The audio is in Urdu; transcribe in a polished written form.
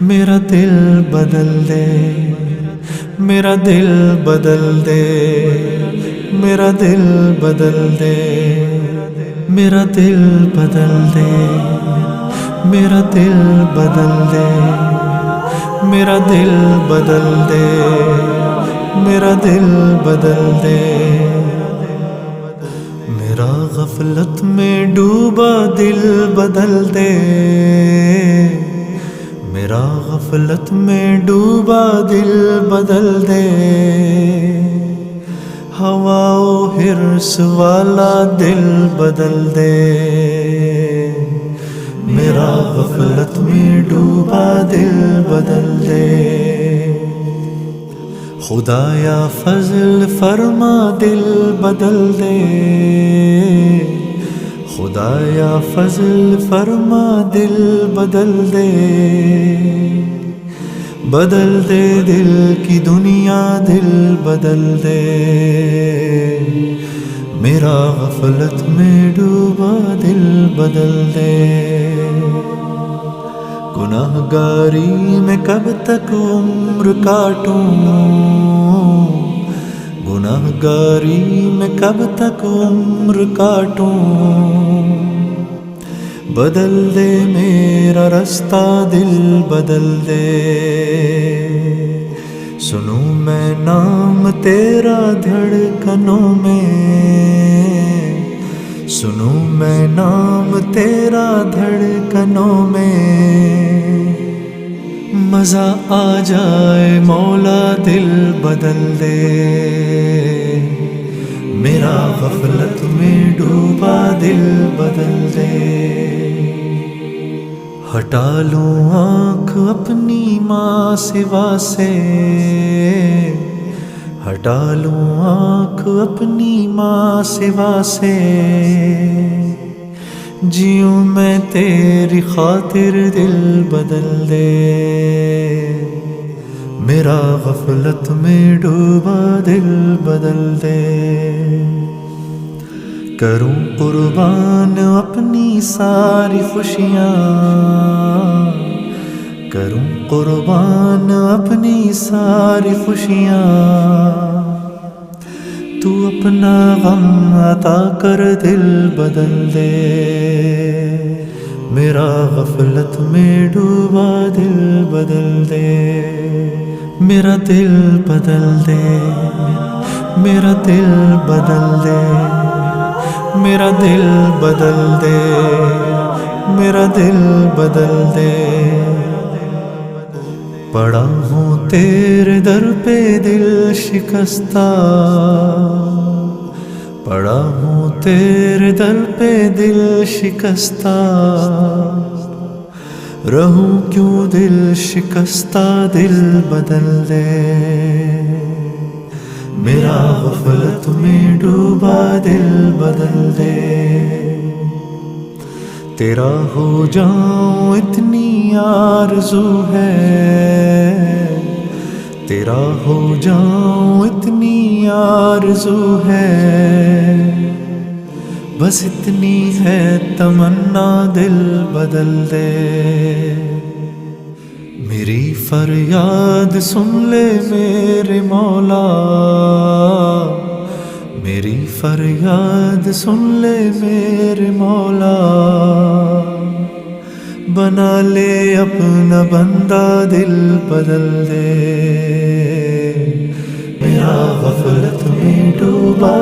میرا دل بدل دے، میرا دل بدل دے، میرا دل بدل دے، میرا دل بدل دے، میرا دل بدل دے، میرا دل بدل دے، میرا دل بدل دے، میرا غفلت میں ڈوبا دل بدل دے، میرا غفلت میں ڈوبا دل بدل دے، ہوا و حرص والا دل بدل دے، میرا غفلت میں ڈوبا دل بدل دے، خدایا فضل فرما دل بدل دے، خدایا فضل فرما دل بدل دے، بدل دے دل کی دنیا دل بدل دے، میرا غفلت میں ڈوبا دل بدل دے، گناہگاری میں کب تک عمر کاٹوں، گناہگاری میں کب تک عمر کاٹوں، بدل دے میرا رستہ دل بدل دے، سنوں میں نام تیرا دھڑکنوں میں، سنوں میں نام تیرا دھڑکنوں میں، مزہ آ جائے مولا دل بدل دے، میرا غفلت میں ڈوبا دل بدل دے، ہٹا لوں آنکھ اپنی ماں سوا سے، ہٹا لوں آنکھ اپنی ماں سوا سے، جیوں میں تیری خاطر دل بدل دے، میرا غفلت میں ڈوبا دل بدل دے، کروں قربان اپنی ساری خوشیاں، کروں قربان اپنی ساری خوشیاں، تو اپنا غم عطا کر دل بدل دے، میرا غفلت میں ڈوبا دل بدل دے، میرا دل بدل دے، میرا دل بدل دے، میرا دل بدل دے، میرا دل بدل دے، پڑا ہوں تیرے در پہ دل شکستہ، پڑا ہوں تیرے در پہ دل شکستہ، رہوں کیوں دل شکستہ دل بدل دے، میرا غفلت میں ڈوبا دل بدل دے، تیرا ہو جاؤں اتنی آرزو ہے، تیرا ہو جاؤں اتنی آرزو ہے، بس اتنی ہے تمنا دل بدل دے، میری فریاد سن لے میرے مولا، میری فریاد سن لے میرے مولا، بنا لے اپنا بندہ دل بدل دے، میرا غفلت میں ڈوبا